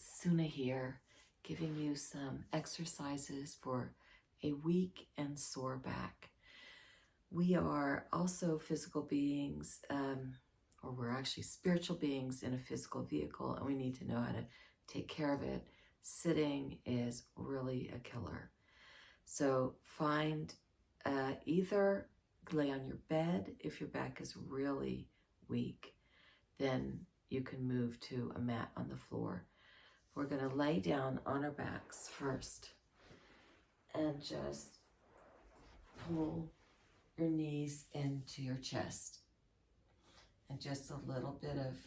Suna here, giving you some exercises for a weak and sore back. We are also physical beings, or we're actually spiritual beings in a physical vehicle, and we need to know how to take care of it. Sitting is really a killer. So find either lay on your bed if your back is really weak, then you can move to a mat on the floor. We're going to lay down on our backs first and just pull your knees into your chest. And just a little bit of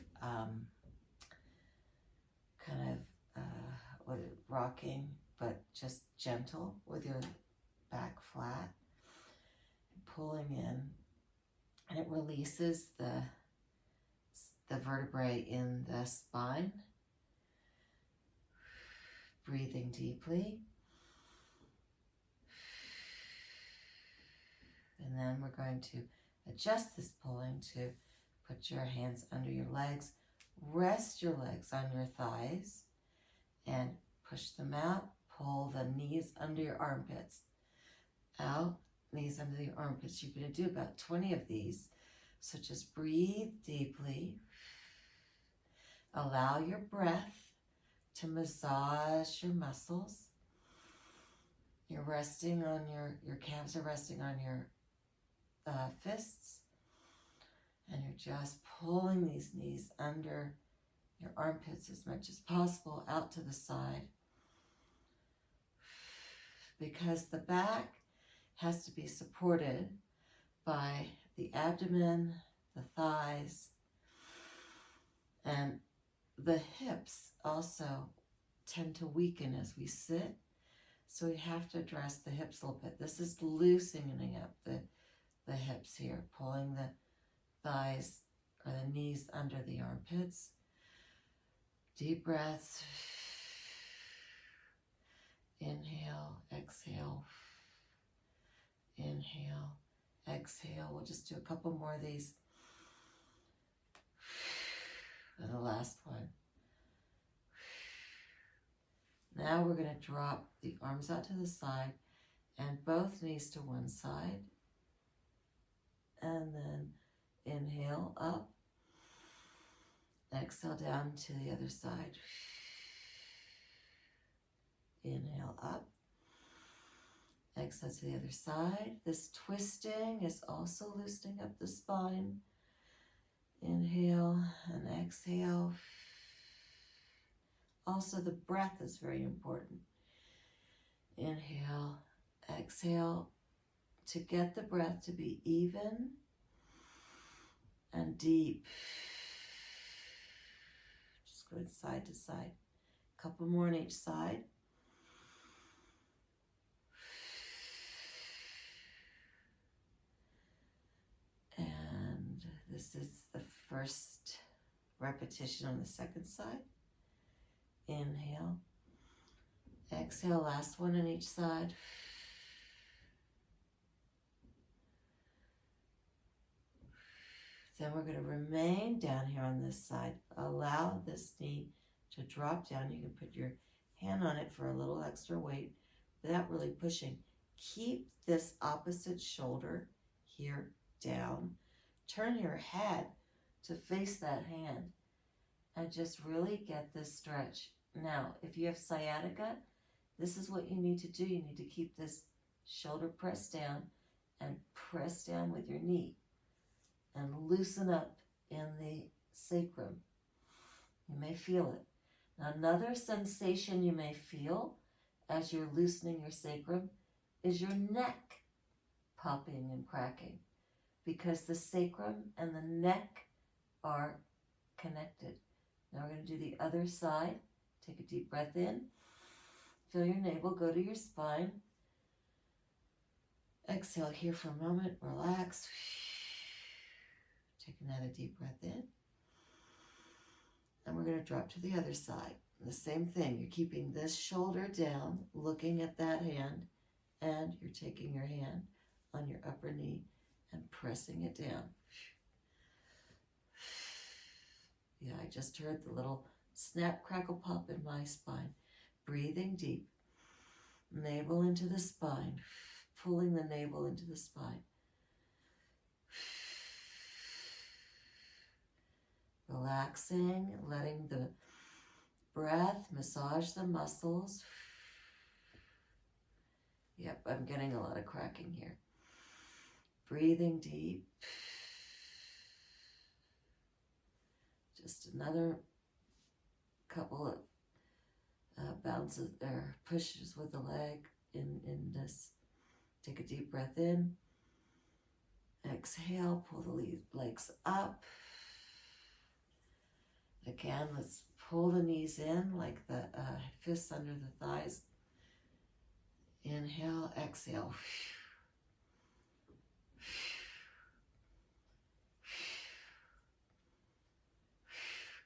rocking, but just gentle with your back flat. Pulling in, and it releases the vertebrae in the spine. Breathing deeply. And then we're going to adjust this pulling to put your hands under your legs, rest your legs on your thighs, and push them out. Pull the knees under your armpits. Out, knees under your armpits. You're going to do about 20 of these. So just breathe deeply. Allow your breath to massage your muscles. You're resting on your calves are resting on your fists. And you're just pulling these knees under your armpits as much as possible out to the side. Because the back has to be supported by the abdomen, the thighs, and the hips also tend to weaken as we sit. So we have to address the hips a little bit. This is loosening up the hips here, pulling the thighs or the knees under the armpits. Deep breaths. Inhale, exhale. Inhale, exhale. We'll just do a couple more of these. And the last one. Now we're going to drop the arms out to the side and both knees to one side. And then inhale up. Exhale down to the other side. Inhale up. Exhale to the other side. This twisting is also loosening up the spine. Inhale and exhale. Also, the breath is very important. Inhale, exhale, to get the breath to be even and deep. Just go side to side. A couple more on each side. And this is the first repetition on the second side. Inhale. Exhale, last one on each side. Then we're going to remain down here on this side. Allow this knee to drop down. You can put your hand on it for a little extra weight without really pushing. Keep this opposite shoulder here down. Turn your head to face that hand and just really get this stretch. Now, if you have sciatica, this is what you need to do. You need to keep this shoulder pressed down and press down with your knee and loosen up in the sacrum. You may feel it. Now, another sensation you may feel as you're loosening your sacrum is your neck popping and cracking, because the sacrum and the neck are connected. Now we're going to do the other side. Take a deep breath in. Feel your navel go to your spine. Exhale here for a moment. Relax. Take another deep breath in. And we're going to drop to the other side. The same thing. You're keeping this shoulder down, looking at that hand, and you're taking your hand on your upper knee and pressing it down. Yeah, I just heard the little Snap, crackle, pop in my spine. Breathing deep. Navel into the spine. Pulling the navel into the spine. Relaxing, letting the breath massage the muscles. Yep, I'm getting a lot of cracking here. Breathing deep. Just another couple of bounces or pushes with the leg in this. Take a deep breath in. Exhale, pull the legs up. Again, let's pull the knees in like the fists under the thighs. Inhale, exhale.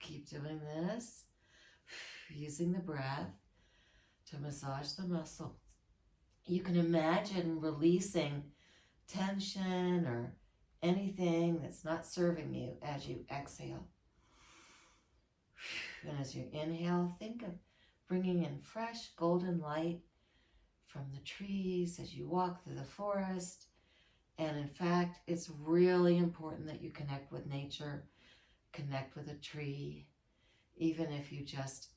Keep doing this, using the breath to massage the muscles. You can imagine releasing tension or anything that's not serving you as you exhale. And as you inhale, think of bringing in fresh golden light from the trees as you walk through the forest. And in fact, it's really important that you connect with nature, connect with a tree. Even if you just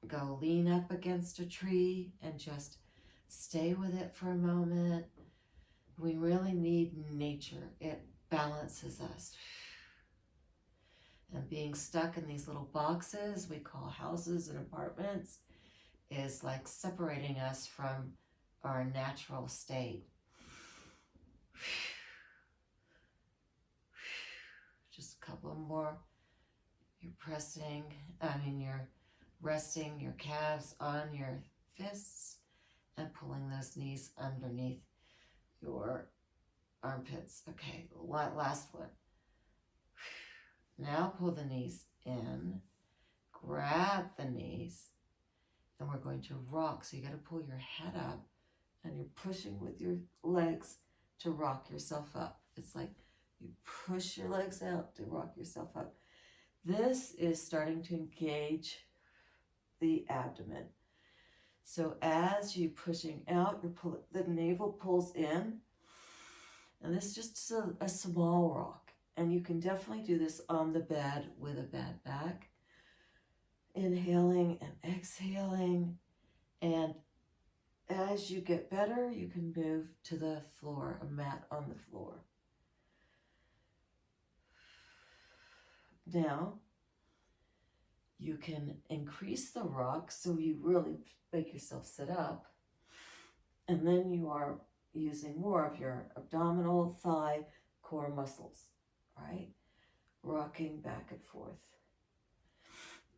go lean up against a tree and just stay with it for a moment. We really need nature. It balances us. And being stuck in these little boxes we call houses and apartments is like separating us from our natural state. Just a couple more. You're resting your calves on your fists and pulling those knees underneath your armpits. Okay, last one. Now pull the knees in, grab the knees, and we're going to rock. So you got to pull your head up and you're pushing with your legs to rock yourself up. It's like you push your legs out to rock yourself up. This is starting to engage the abdomen. So as you're pushing out, the navel pulls in, and this is just a small rock. And you can definitely do this on the bed with a bad back. Inhaling and exhaling. And as you get better, you can move to the floor, a mat on the floor. Now, you can increase the rock so you really make yourself sit up. And then you are using more of your abdominal, thigh, core muscles, right? Rocking back and forth.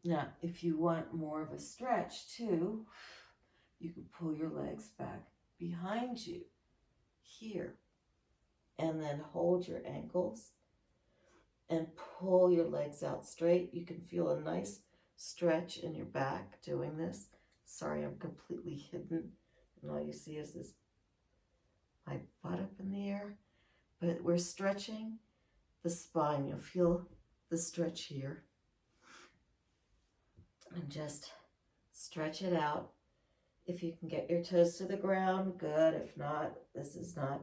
Now, if you want more of a stretch too, you can pull your legs back behind you here and then hold your ankles and pull your legs out straight. You can feel a nice stretch in your back doing this. Sorry, I'm completely hidden and all you see is this, my butt up in the air. But we're stretching the spine. You'll feel the stretch here. And just stretch it out. If you can get your toes to the ground, good. If not, this is not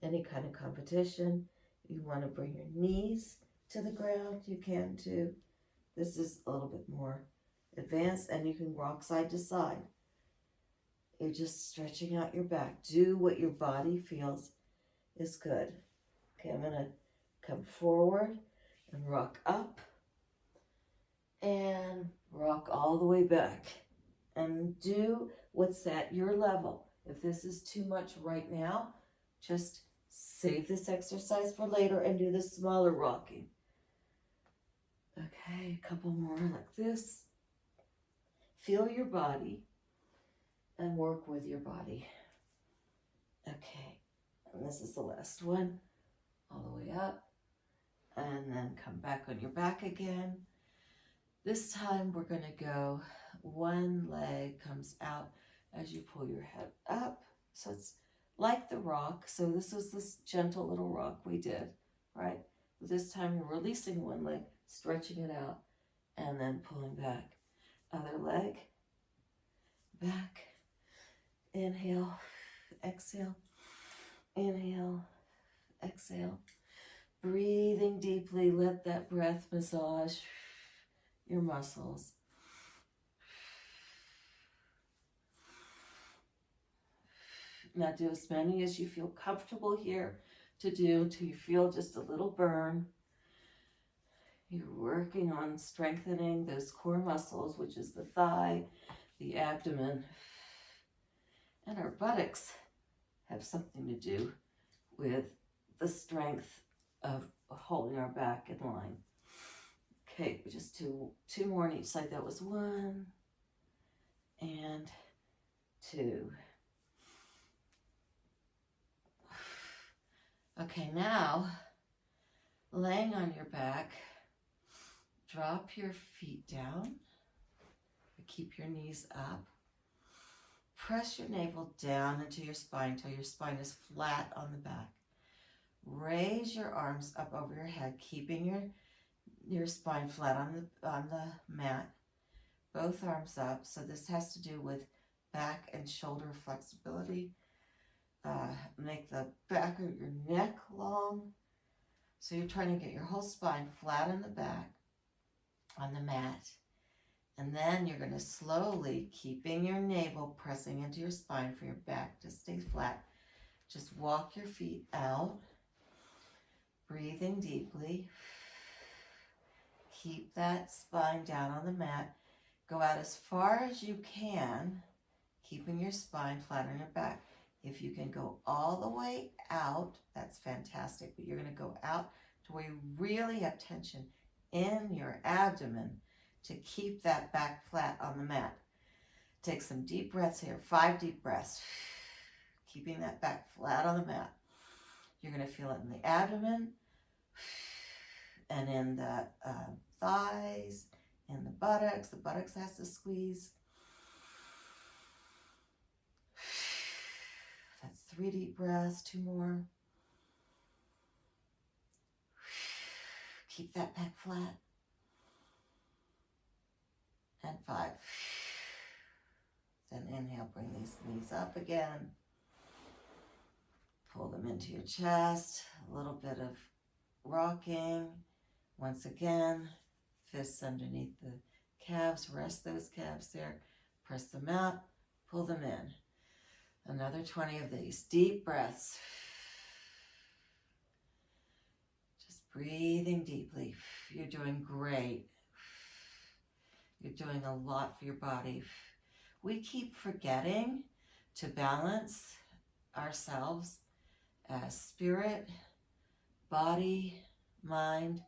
any kind of competition. You want to bring your knees to the ground, you can too. This is a little bit more advanced, and you can rock side to side. You're just stretching out your back. Do what your body feels is good. Okay, I'm going to come forward and rock up and rock all the way back. And do what's at your level. If this is too much right now, just save this exercise for later and do the smaller rocking. Okay, a couple more like this. Feel your body and work with your body. Okay, and this is the last one. All the way up. And then come back on your back again. This time we're going to go, one leg comes out as you pull your head up. So it's like the rock. So this was this gentle little rock we did, right? But this time you're releasing one leg, stretching it out, and then pulling back. Other leg. Back. Inhale. Exhale. Inhale. Exhale. Breathing deeply. Let that breath massage your muscles. Now do as many as you feel comfortable here to do until you feel just a little burn. You're working on strengthening those core muscles, which is the thigh, the abdomen, and our buttocks have something to do with the strength of holding our back in line. Okay, just two more on each side. That was 1 and 2. Okay, now laying on your back, drop your feet down, keep your knees up. Press your navel down into your spine until your spine is flat on the back. Raise your arms up over your head, keeping your spine flat on the mat. Both arms up. So this has to do with back and shoulder flexibility. Make the back of your neck long. So you're trying to get your whole spine flat on the back on the mat. And then you're going to slowly, keeping your navel pressing into your spine for your back to stay flat, just walk your feet out, breathing deeply. Keep that spine down on the mat. Go out as far as you can, keeping your spine flat on your back. If you can go all the way out, that's fantastic. But you're going to go out to where you really have tension in your abdomen to keep that back flat on the mat. Take some deep breaths here, 5 deep breaths. Keeping that back flat on the mat. You're going to feel it in the abdomen and in the thighs, in the buttocks. The buttocks has to squeeze. That's 3 deep breaths, 2 more. Keep that back flat. And 5. Then inhale, bring these knees up again. Pull them into your chest. A little bit of rocking. Once again, fists underneath the calves. Rest those calves there. Press them out. Pull them in. Another 20 of these. Deep breaths. Just breathing deeply. You're doing great. You're doing a lot for your body. We keep forgetting to balance ourselves as spirit, body, mind,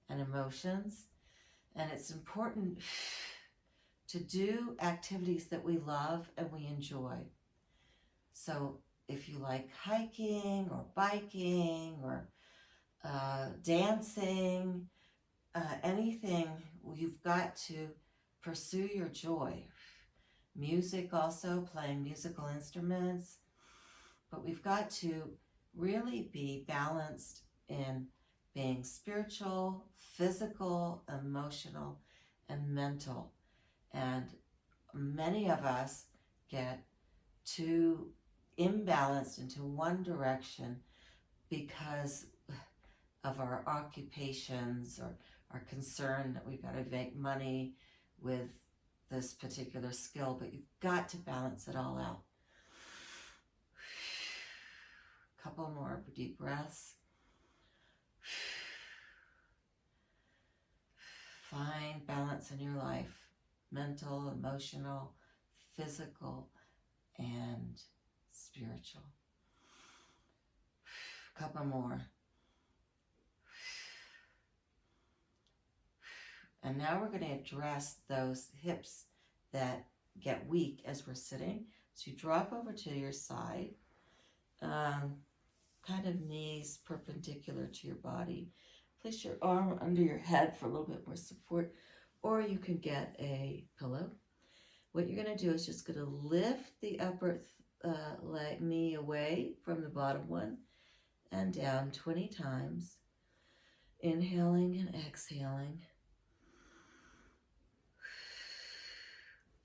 and emotions. And it's important to do activities that we love and we enjoy. So if you like hiking or biking or dancing, anything, you've got to pursue your joy. Music also, playing musical instruments. But we've got to really be balanced in being spiritual, physical, emotional, and mental. And many of us get too imbalanced into one direction because of our occupations or our concern that we've got to make money with this particular skill, but you've got to balance it all out. Couple more deep breaths. Find balance in your life, mental, emotional, physical, and spiritual. Couple more. And now we're going to address those hips that get weak as we're sitting. So you drop over to your side, kind of knees perpendicular to your body. Place your arm under your head for a little bit more support, or you can get a pillow. What you're going to do is just going to lift the upper knee away from the bottom one and down 20 times. Inhaling and exhaling.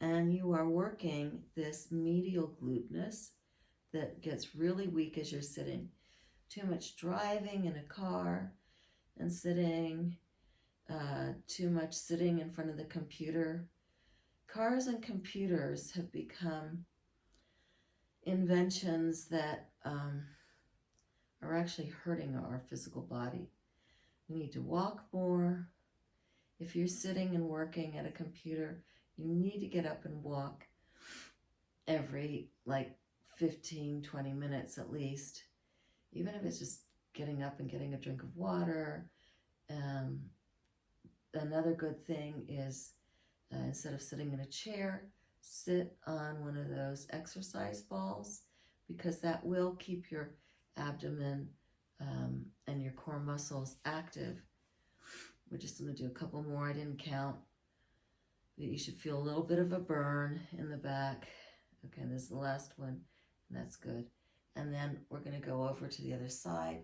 And you are working this medial gluteus that gets really weak as you're sitting. Too much driving in a car and sitting, too much sitting in front of the computer. Cars and computers have become inventions that are actually hurting our physical body. We need to walk more. If you're sitting and working at a computer, you need to get up and walk every 15, 20 minutes at least, even if it's just getting up and getting a drink of water. Another good thing is instead of sitting in a chair, sit on one of those exercise balls, because that will keep your abdomen and your core muscles active. We're just going to do a couple more. I didn't count, but you should feel a little bit of a burn in the back. Okay, this is the last one, and that's good. And then we're going to go over to the other side.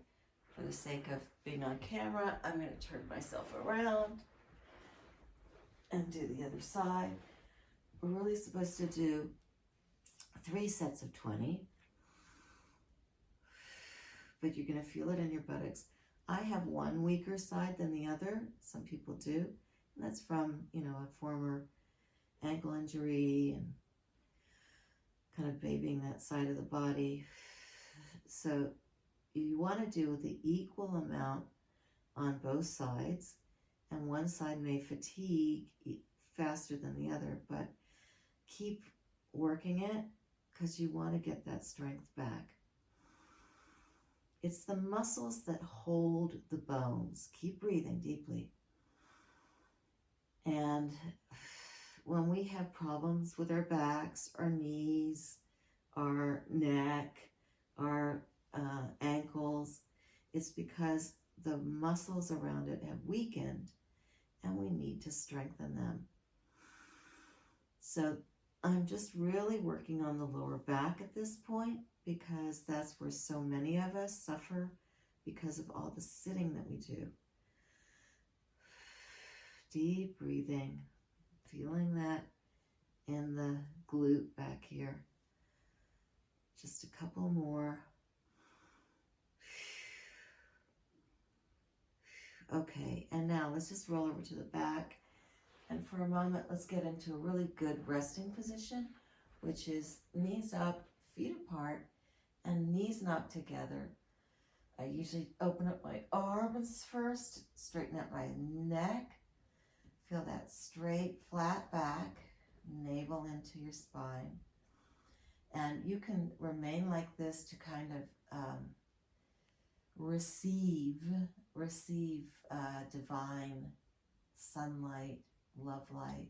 For the sake of being on camera, I'm going to turn myself around and do the other side. We're really supposed to do 3 sets of 20, but you're going to feel it in your buttocks. I have one weaker side than the other. Some people do. And that's from, a former ankle injury and kind of babying that side of the body. So you want to do the equal amount on both sides, and one side may fatigue faster than the other, but keep working it because you want to get that strength back. It's the muscles that hold the bones. Keep breathing deeply. And when we have problems with our backs, our knees, our neck, our ankles, it's because the muscles around it have weakened and we need to strengthen them. So I'm just really working on the lower back at this point, because that's where so many of us suffer because of all the sitting that we do. Deep breathing, feeling that in the glute back here. Just a couple more. Okay, and now let's just roll over to the back. And for a moment, let's get into a really good resting position, which is knees up, feet apart, and knees knocked together. I usually open up my arms first, straighten out my neck, feel that straight, flat back, navel into your spine. And you can remain like this to kind of receive divine sunlight, love light.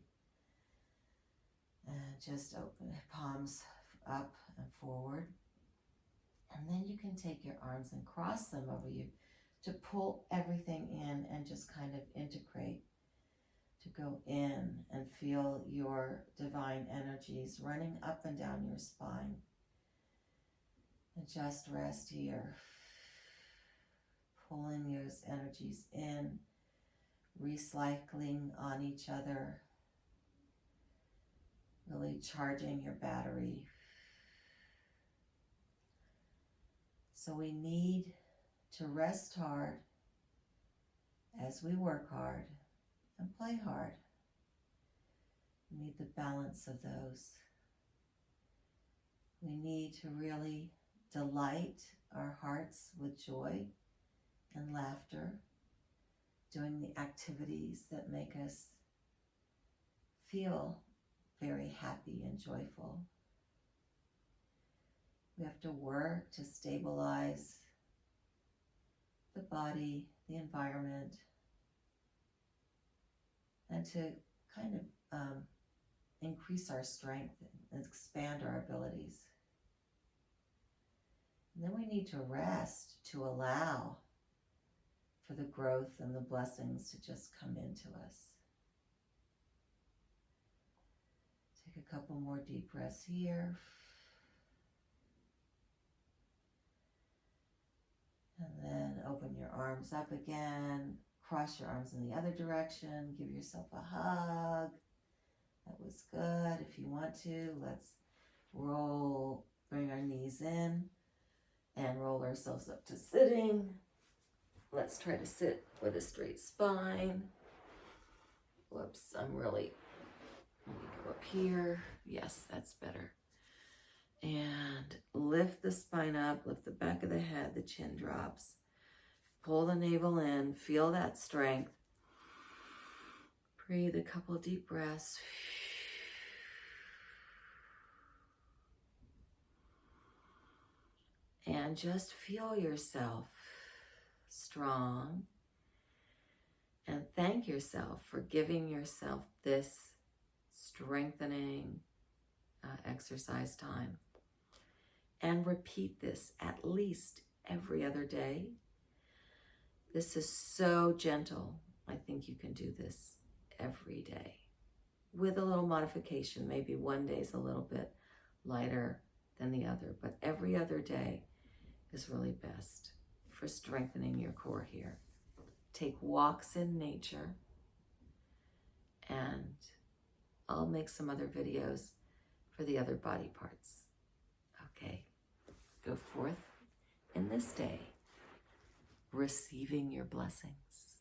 And just open palms up and forward. And then you can take your arms and cross them over you to pull everything in and just kind of integrate, to go in and feel your divine energies running up and down your spine. And just rest here, pulling those energies in, recycling on each other, really charging your battery. So we need to rest hard as we work hard and play hard. We need the balance of those. We need to really delight our hearts with joy and laughter, doing the activities that make us feel very happy and joyful. We have to work to stabilize the body, the environment, and to kind of increase our strength and expand our abilities. And then we need to rest to allow for the growth and the blessings to just come into us. Take a couple more deep breaths here. And then open your arms up again. Cross your arms in the other direction. Give yourself a hug. That was good. If you want to, let's roll, bring our knees in and roll ourselves up to sitting. Let's try to sit with a straight spine. Whoops, let me go up here. Yes, that's better. And lift the spine up, lift the back of the head, the chin drops. Pull the navel in, feel that strength. Breathe a couple deep breaths. And just feel yourself strong. And thank yourself for giving yourself this strengthening exercise time. And repeat this at least every other day. This is so gentle. I think you can do this every day with a little modification. Maybe one day's a little bit lighter than the other, but every other day is really best for strengthening your core here. Take walks in nature, and I'll make some other videos for the other body parts. Okay, go forth in this day, receiving your blessings.